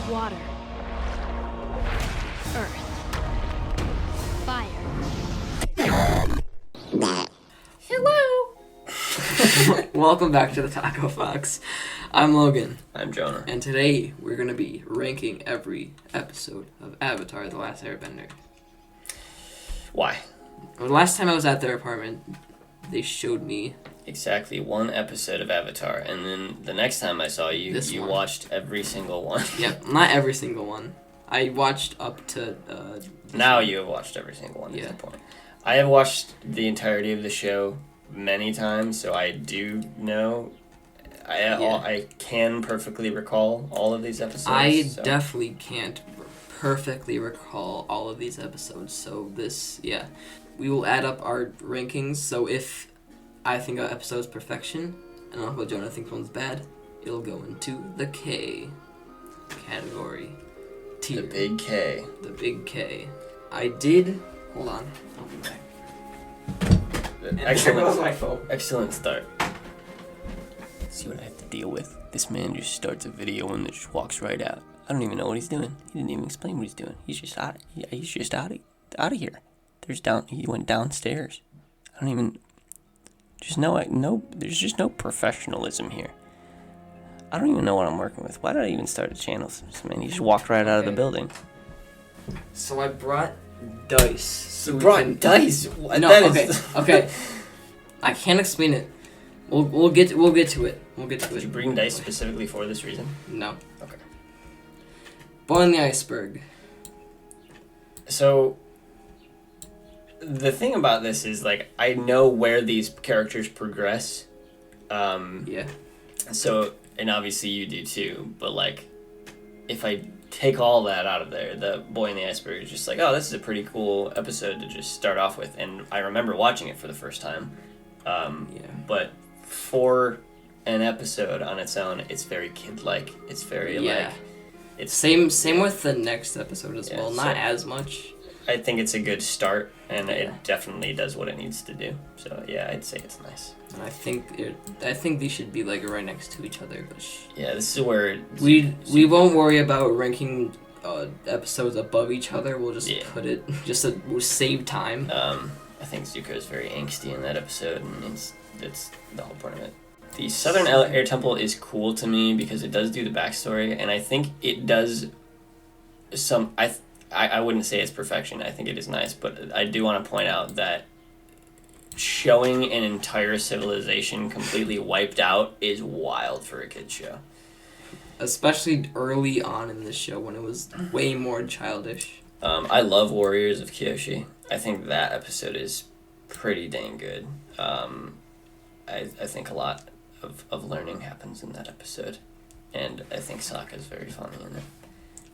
water, earth, fire. Hello! Welcome back to the Taco Fox. I'm Logan. I'm Jonah. And today we're going to be ranking every episode of Avatar: The Last Airbender. Why? The last time I was at their apartment, they showed me Exactly one episode of Avatar, and then the next time I saw you, you watched every single one. Yep, not every single one. I watched up to... now you have watched every single one, yeah. Is the point. I have watched the entirety of the show many times, so I do know... I can perfectly recall all of these episodes. Definitely can't perfectly recall all of these episodes, so we will add up our rankings, so if I think an episode's perfection and Uncle Jonah thinks one's bad, it'll go into the K category tier. The big K. The big K. I did... Hold on. I'll be back. Excellent start. See what I have to deal with? This man just starts a video and then just walks right out. I don't even know what he's doing. He didn't even explain what he's doing. He's just out of here. He went downstairs. I don't even... there's just no professionalism here. I don't even know what I'm working with. Why did I even start a channel? This man, he just walked right out of the building. So I brought dice. Dice? Okay. I can't explain it. We'll get to it. Did you bring dice specifically for this reason? No. Okay. Boy in the iceberg. So, the thing about this is, like, I know where these characters progress. Yeah. So, and obviously you do too, but, like, if I take all that out of there, the Boy in the Iceberg is just like, oh, this is a pretty cool episode to just start off with. And I remember watching it for the first time. But for an episode on its own, it's very kid-like. It's very, it's... Same with the next episode as well. Not as much. I think it's a good start, and it definitely does what it needs to do. So, yeah, I'd say it's nice. And I think these should be, like, right next to each other. But this is where... We won't worry about ranking episodes above each other. We'll just put it... we'll save time. I think Zuko is very angsty in that episode, and it's the whole point of it. The Southern Air Temple is cool to me because it does do the backstory, and I think it does some... I wouldn't say it's perfection. I think it is nice, but I do want to point out that showing an entire civilization completely wiped out is wild for a kid's show. Especially early on in the show when it was way more childish. I love Warriors of Kyoshi. I think that episode is pretty dang good. I think a lot of learning happens in that episode, and I think Sokka's very funny in it.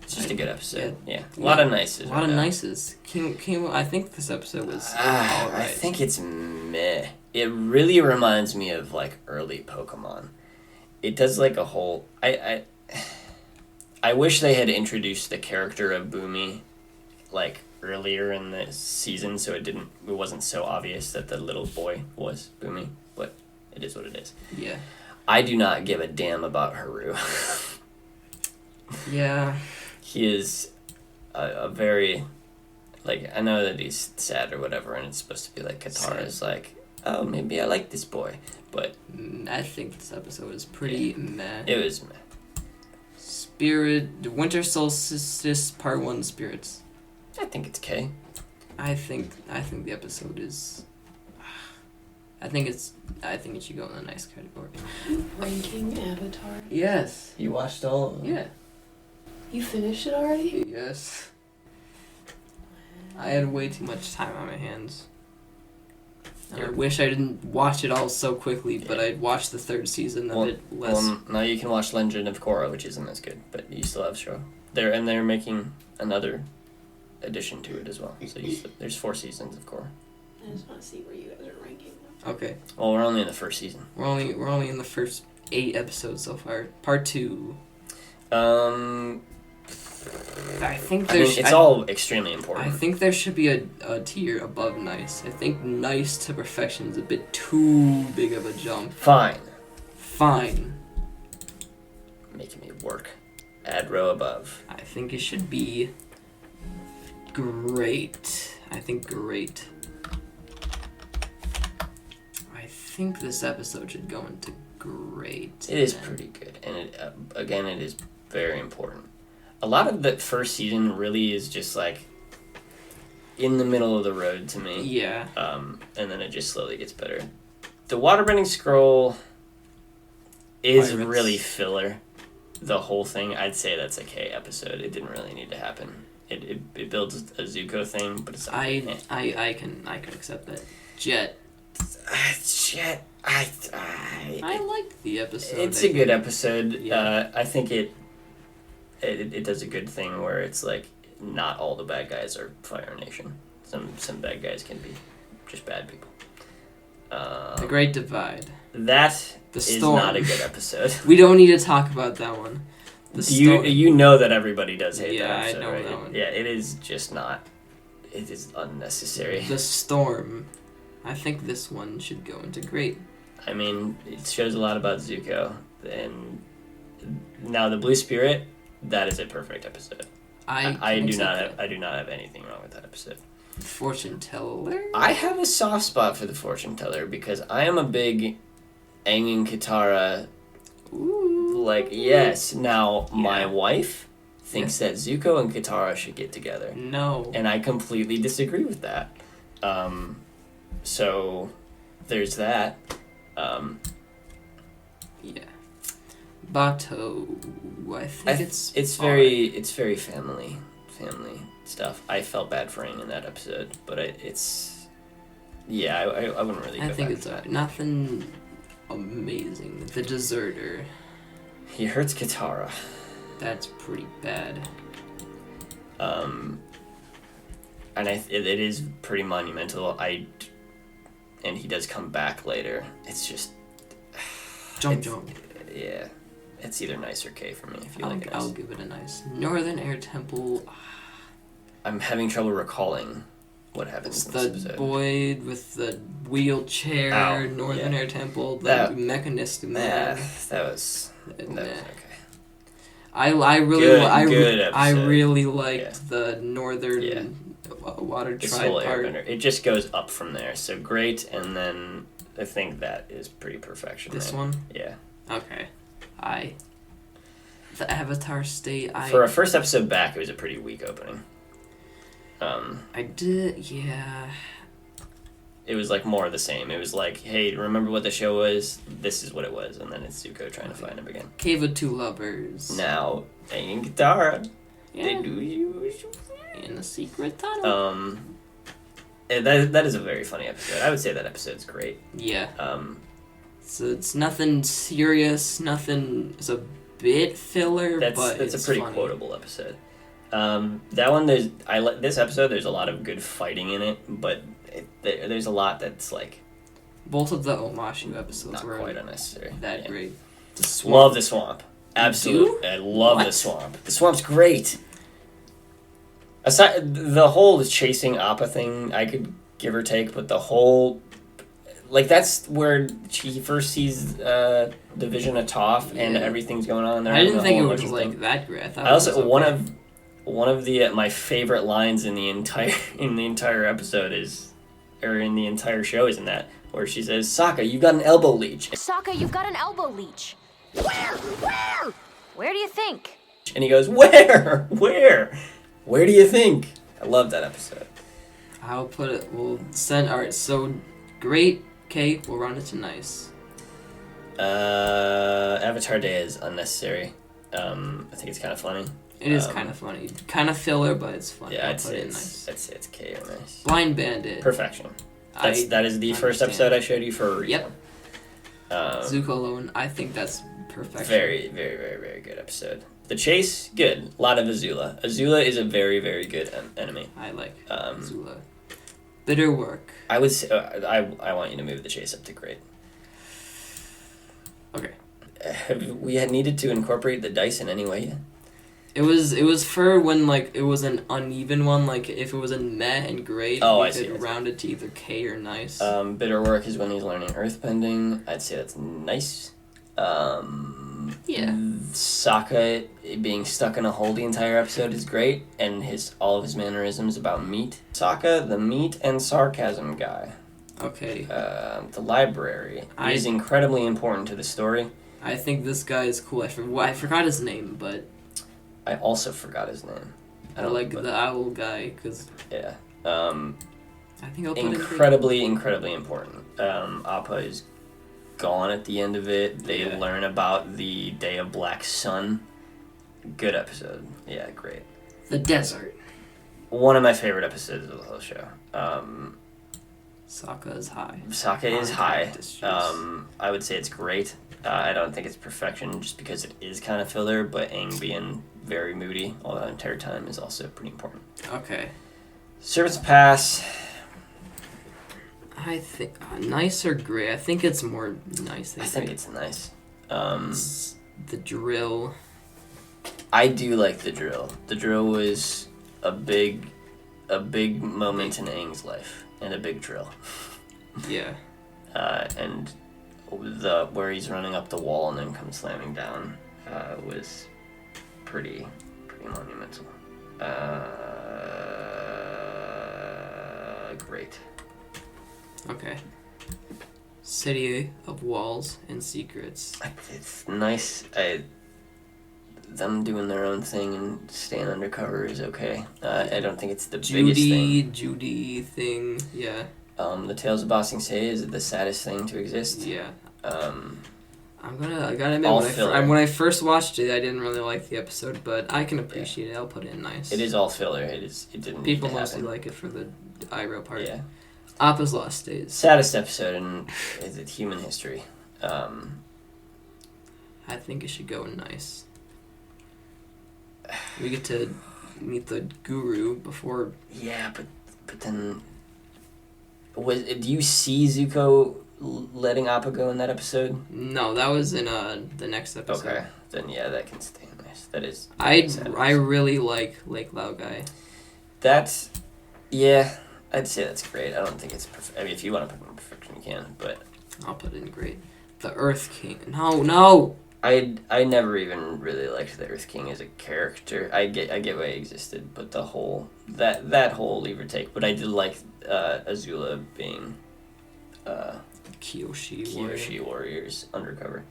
It's just a good episode. Yeah. A lot of nices. A lot of nices. I think this episode was alright. I think it's meh. It really reminds me of, like, early Pokemon. It does, like, a whole... I wish they had introduced the character of Boomy, like, earlier in the season, so it wasn't so obvious that the little boy was Boomy, but it is what it is. Yeah. I do not give a damn about Haru. Yeah. He is a very, like, I know that he's sad or whatever, and it's supposed to be like Katara's like, oh, maybe I like this boy, but... I think this episode is pretty meh. It was meh. Winter Solstice Part 1 Spirits. I think it's K. I think the episode is... I think it should go in the nice category. Ranking Avatar? Yes. You watched all of them? Yeah. You finished it already? Yes. I had way too much time on my hands. And I wish I didn't watch it all so quickly, but I watched the third season of it less. Well, now you can watch Legend of Korra, which isn't as good, but you still have show. They're making another addition to it as well. So there's 4 seasons of Korra. I just want to see where you guys are ranking them. Okay. Well, we're only in the first season. We're only in the first 8 episodes so far. Part 2. I think it's all extremely important. I think there should be a tier above nice. I think nice to perfection is a bit too big of a jump. Fine. Fine. Making me work. Add row above. I think it should be great. I think great. I think this episode should go into great. It is then. pretty good, and it is very important. A lot of the first season really is just like in the middle of the road to me. Yeah. And then it just slowly gets better. The waterbending scroll is Pirates. really filler. The whole thing, I'd say that's a K episode. It didn't really need to happen. It builds a Zuko thing, but it's I can accept that. Jet. Shit. I like the episode. It's a good episode. Yeah. I think it does a good thing where it's like not all the bad guys are Fire Nation. Some bad guys can be just bad people. The Great Divide. That The is Storm. not a good episode. We don't need to talk about that one. The Storm. You know that everybody does hate Yeah, that I episode, know right? that one. Yeah, it is just not. It is unnecessary. The Storm. I think this one should go into great. I mean, it shows a lot about Zuko, and now the Blue Spirit. That is a perfect episode. I do not have anything wrong with that episode. Fortune Teller. I have a soft spot for the Fortune Teller because I am a big Aang and Katara. Ooh. Like, yes. Now, Yeah. my wife thinks that Zuko and Katara should get together. No. And I completely disagree with that. So, there's that. Yeah. Bato. I think It's very family stuff. I felt bad for Aang in that episode, but it's... Yeah, I wouldn't really go I think back it's to that. nothing amazing. The Deserter. He hurts Katara. That's pretty bad. And it is pretty monumental. And he does come back later. It's just... Jump. Yeah. It's either nice or K for me, if you like it nice. I'll give it a nice. Northern Air Temple. I'm having trouble recalling what happens It's in this the episode. boy with the wheelchair. Ow, Northern yeah. Air Temple. The That- Mechanist Nah, Man. that was Nah. okay. I really Good I episode. really liked Yeah. the Northern Yeah. Water This Tribe whole part. Airbender. It just goes up from there. So great, and then I think that is pretty perfection. This right? one. Yeah. Okay. The Avatar State. For a first episode back, it was a pretty weak opening. I did. Yeah. It was like more of the same. It was like, hey, remember what the show was? This is what it was, and then it's Zuko trying to find him again. Cave of Two Lovers. Now, Aang and Katara, Yeah. they do you. In the secret tunnel. And that is a very funny episode. I would say that episode's great. Yeah. So it's nothing serious. Nothing. It's a bit filler, but That's it's a pretty funny. quotable episode. That one, this episode. There's a lot of good fighting in it, but there's a lot that's like Both of the Omashu episodes not were quite unnecessary. that Yeah. great. Love the swamp. Absolutely, do? I love the What? swamp. The swamp's great. Aside the whole chasing Appa thing, I could give or take, but the whole, like, that's where he first sees the vision of Toph and Yeah. everything's going on there. I didn't and the think it whole was emotional like thing. that great. I thought I also it was okay. one of the my favorite lines in the entire episode is, or in the entire show is in that where she says, "Sokka, you got an elbow leech," Sokka, you've got an elbow leech. Where? Where do you think? and he goes, "Where? Where do you think?" I love that episode. I'll put it. We'll send. All right. So great. Okay. We'll run it to nice. Avatar Day is unnecessary. I think it's kind of funny. It is kind of funny. Kind of filler, but it's funny. Yeah, I'll I'd put say it it's nice. it's K or nice. Blind Bandit. Perfection. That is the first understand. episode I showed you for a reason. Yep. Um, Zuko alone. I think that's perfection. very, very, very, very good episode. The chase, good. A lot of Azula. Azula is a very, very good enemy. I like Um, Zula. Bitter Work. I would say, I want you to move the chase up to great. Okay. Have we had needed to incorporate the dice in any way yet? It was for when like it was an uneven one. Like if it was in meh and great, Oh, we I see, could I see. round it to either K or nice. Bitter work is when he's learning earthbending. I'd say that's nice. Yeah. Sokka being stuck in a hole the entire episode is great, and all of his mannerisms about meat. Sokka, the meat and sarcasm guy. Okay. The library is incredibly important to the story. I think this guy is cool. I forgot his name, but I also forgot his name. I like the owl guy because yeah. I think I'll put incredibly important. Appa is gone at the end of it. They learn about the Day of Black Sun. Good episode. Yeah, great. The desert. One of my favorite episodes of the whole show. Sokka is high. Sokka is high. I would say it's great. I don't think it's perfection just because it is kind of filler, but Aang being very moody all the entire time is also pretty important. Okay. Servant's Pass. I think nice or great. I think it's more nice than I think it's nice. The drill. I do like the drill. The drill was a big moment in Aang's life, and a big drill. Yeah. And where he's running up the wall and then comes slamming down was pretty monumental. Great. Okay. City of Walls and Secrets. It's nice. Them doing their own thing and staying undercover is okay. I don't think it's the biggest thing. Judy thing, yeah. The Tales of Ba Sing Se is the saddest thing to exist. Yeah. I gotta All admit, when I first watched it, I didn't really like the episode, but I can appreciate it. I'll put it in nice. It is all filler. It didn't. People need to mostly happen. like it for the eyebrow part. Yeah. Appa's Lost Days. Saddest episode in human history. I think it should go in nice. We get to meet the guru before. Yeah, but then, do you see Zuko letting Appa go in that episode? No, that was in the next episode. Okay, then yeah, that can stay in nice. That is. I really like Lake Lao guy. That's, yeah, I'd say that's great. I don't think it's perfect. I mean, if you want to put it in perfection, you can, but I'll put it in great. The Earth King. No. I never even really liked the Earth King as a character. I get why he existed, but the whole that whole leave or take. But I did like Azula being Kyoshi Warriors undercover.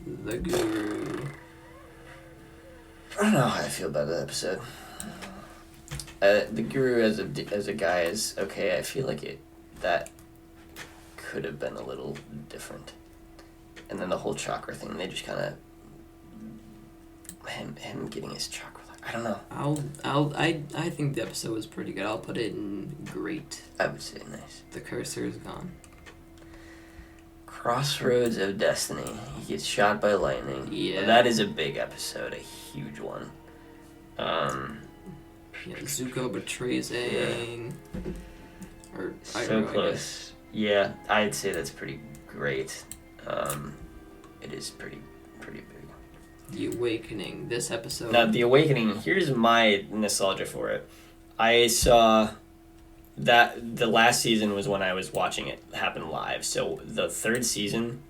The Guru. I don't know how I feel about that episode. The Guru as a guy is okay. I feel like that could have been a little different. And then the whole chakra thing, they just kind of him getting his chakra. I don't know. I think the episode was pretty good. I'll put it in great. I would say nice. The cursor is gone. Crossroads of Destiny. He gets shot by lightning. Yeah. That is a big episode, a huge one. Yeah, Zuko betrays Aang. Or So close. Yeah, I'd say that's pretty great. It is pretty big. The Awakening. This episode. Now, The Awakening, here's my nostalgia for it. I saw that the last season was when I was watching it happen live. So the third season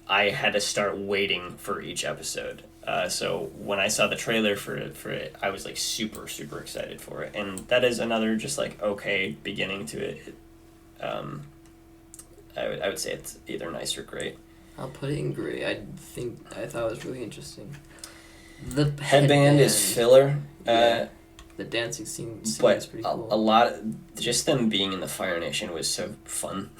I had to start waiting for each episode. So when I saw the trailer for it, I was like super excited for it. And that is another just like okay beginning to it. I would say it's either nice or great. I'll put it in great. I thought it was really interesting. The Headband is filler. Yeah. The dancing scene is pretty cool. A lot just them being in the Fire Nation was so fun.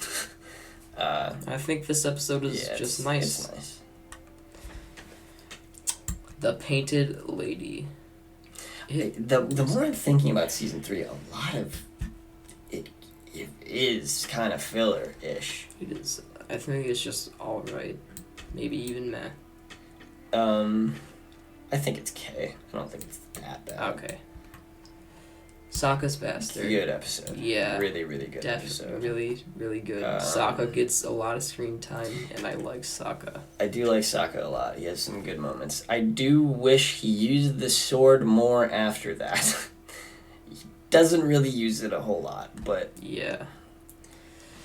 I think this episode is just nice. It's nice. The Painted Lady. The more I'm thinking about season 3, a lot of it is kind of filler-ish. It is. I think it's just alright. Maybe even meh. I think it's K. I don't think it's that bad. Okay. Sokka's Bastard. Good episode. Yeah. Really good episode. Definitely really good. Sokka gets a lot of screen time, and I like Sokka. I do like Sokka a lot. He has some good moments. I do wish he used the sword more after that. He doesn't really use it a whole lot, but... Yeah.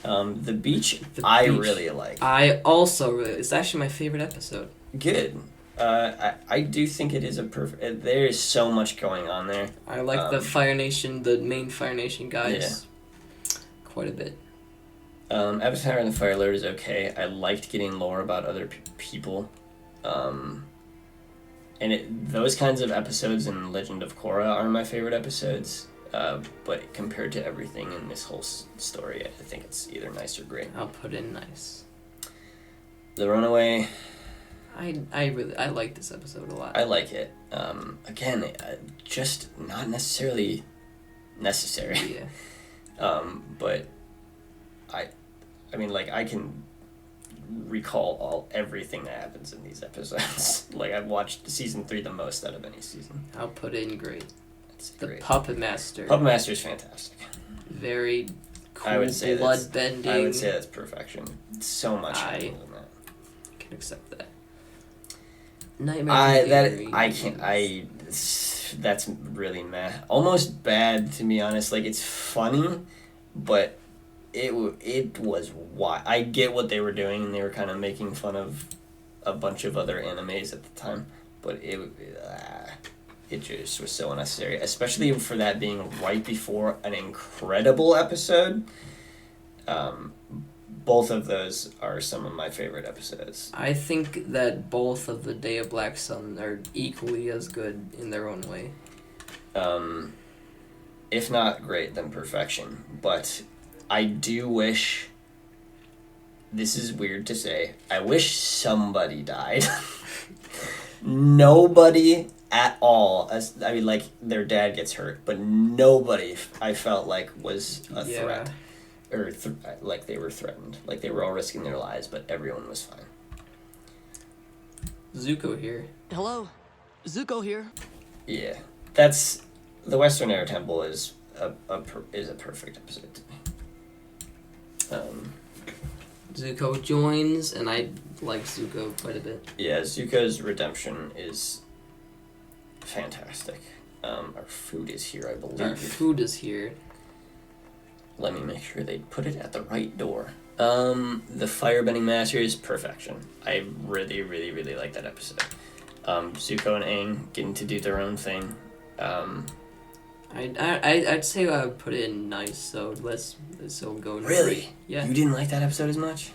The beach, The I beach. really like. I also really. It's actually my favorite episode. Good. I do think it is a perfect. There is so much going on there. I like the Fire Nation, the main Fire Nation guys, quite a bit. Avatar and the Fire Lord is okay. I liked getting lore about other people. Those kinds of episodes in Legend of Korra are my favorite episodes. But compared to everything in this whole story, I think it's either nice or great. I'll put in nice. The Runaway, I like this episode a lot. I like it. Again, just not necessarily necessary. Yeah. But I mean, like, I can recall everything that happens in these episodes. Like, I've watched season 3 the most out of any season. I'll put in great. It's The great. Puppet Master. Puppet Master is fantastic. Very cool I would say blood bending. I would say that's perfection. It's so much better than that. Can accept that. Nightmare. That's really meh. Almost bad, to be honest. Like, it's funny, but it was why I get what they were doing, and they were kind of making fun of a bunch of other animes at the time, but it just was so unnecessary, especially for that being right before an incredible episode. Both of those are some of my favorite episodes. I think that both of the Day of Black Sun are equally as good in their own way. If not great, then perfection. But I do wish, this is weird to say, I wish somebody died. Nobody at all. I mean, like, their dad gets hurt, but nobody I felt like was a threat. Or like they were threatened. Like, they were all risking their lives, but everyone was fine. Zuko here. Hello, Zuko here. Yeah, that's the Western Air Temple is a perfect episode to me. Zuko joins, and I like Zuko quite a bit. Yeah, Zuko's redemption is fantastic. Our food is here, I believe. Our food is here. Let me make sure they put it at the right door. The Firebending Master is perfection. I really, really, really like that episode. Zuko and Aang getting to do their own thing. I'd say I would put it in nice. So let's go. Really? Great. Yeah. You didn't like that episode as much?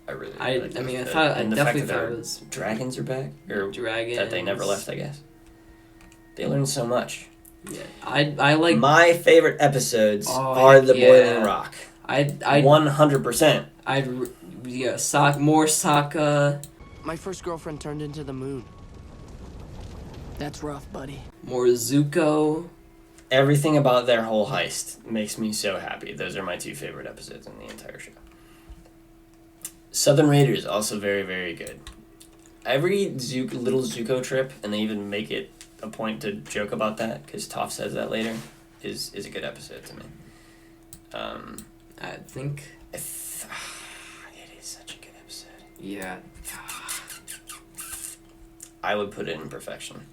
I really. I liked that mean, I episode. thought I And the definitely fact that thought their it was dragons are back, or dragons that they never left. I guess they learned so much. Yeah, I like My favorite episodes Oh, are the yeah. Boiling Rock. I 100%. More Sokka, My first girlfriend turned into the moon. That's rough, buddy. more Zuko. Everything about their whole heist makes me so happy. Those are my 2 favorite episodes in the entire show. Southern Raiders, also very, very good. Every little Zuko trip, and they even make it a point to joke about that, because Toph says that later, is a good episode to me. I think. It is such a good episode. Yeah. I would put it in perfection.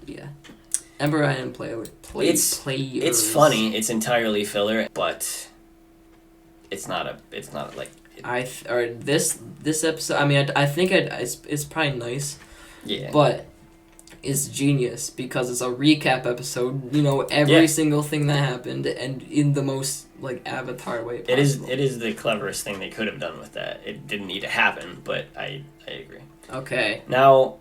Yeah. Ember Island players. It's funny. It's entirely filler, but it's not like. This episode. I mean, I think it's probably nice. Yeah. But it's genius because it's a recap episode. You know, every single thing that happened, and in the most like Avatar way possible. It is the cleverest thing they could have done with that. It didn't need to happen, but I agree. Okay. Now,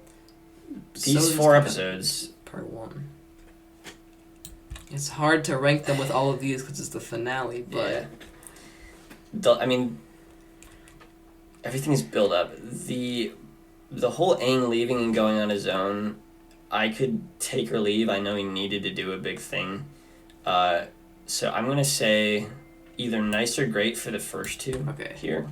these So 4 just episodes. Part 1. It's hard to rank them with all of these because it's the finale, but I mean, everything is built up. The whole Aang leaving and going on his own, I could take or leave. I know he needed to do a big thing. So I'm going to say either nice or great for the first 2 here.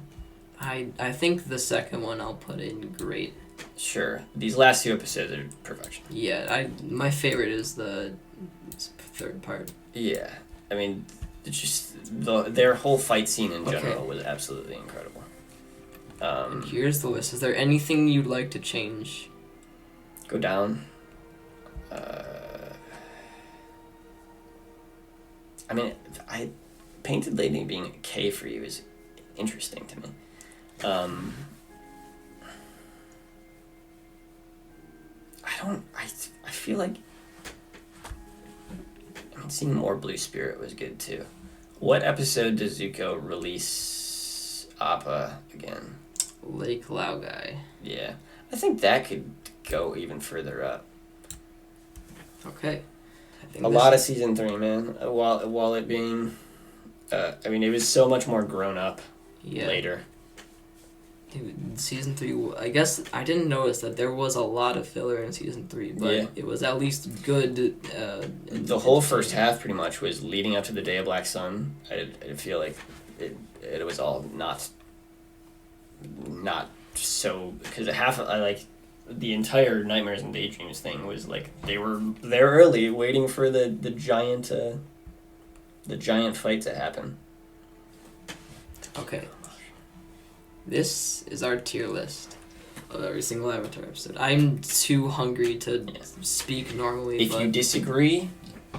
I think the second one I'll put in great. Sure. These last 2 episodes are perfection. Yeah, my favorite is the third part. Yeah. I mean, it's just their whole fight scene in general was absolutely incredible. And here's the list. Is there anything you'd like to change? Go down. I mean, Painted Lady being a K for you is interesting to me. I feel like seeing more Blue Spirit was good too. What episode does Zuko release Appa again? Lake Laogai. Yeah. I think that could go even further up. Okay. A lot of season 3, man. While it being, I mean, it was so much more grown up later. Season 3, I guess I didn't notice that there was a lot of filler in season 3, but it was at least good. The whole first half pretty much was leading up to the Day of Black Sun. I feel like it was all not so, because the entire Nightmares and Daydreams thing was like they were there early waiting for the giant fight to happen. Okay. This is our tier list of every single Avatar episode. I'm too hungry to speak normally. If you disagree,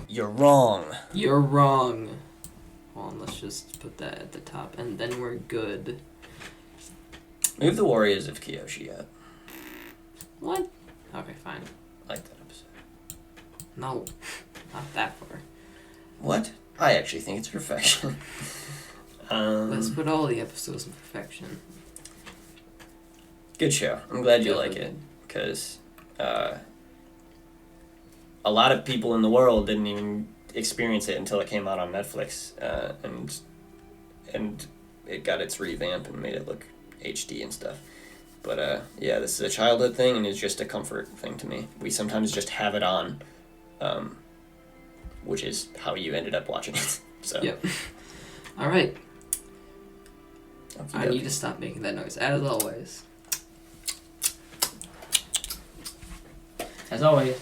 you're wrong. You're wrong. Hold on, let's just put that at the top, and then we're good. Move the Warriors of Kyoshi up. What? Okay, fine. I like that episode. No, not that far. What? I actually think it's perfection. Let's put all the episodes in perfection. Good show. I'm glad you like it, because a lot of people in the world didn't even experience it until it came out on Netflix, and it got its revamp and made it look HD and stuff. But yeah, this is a childhood thing, and it's just a comfort thing to me. We sometimes just have it on, which is how you ended up watching it. So. Yep. All right. Okay, I need to stop making that noise, as always. As always.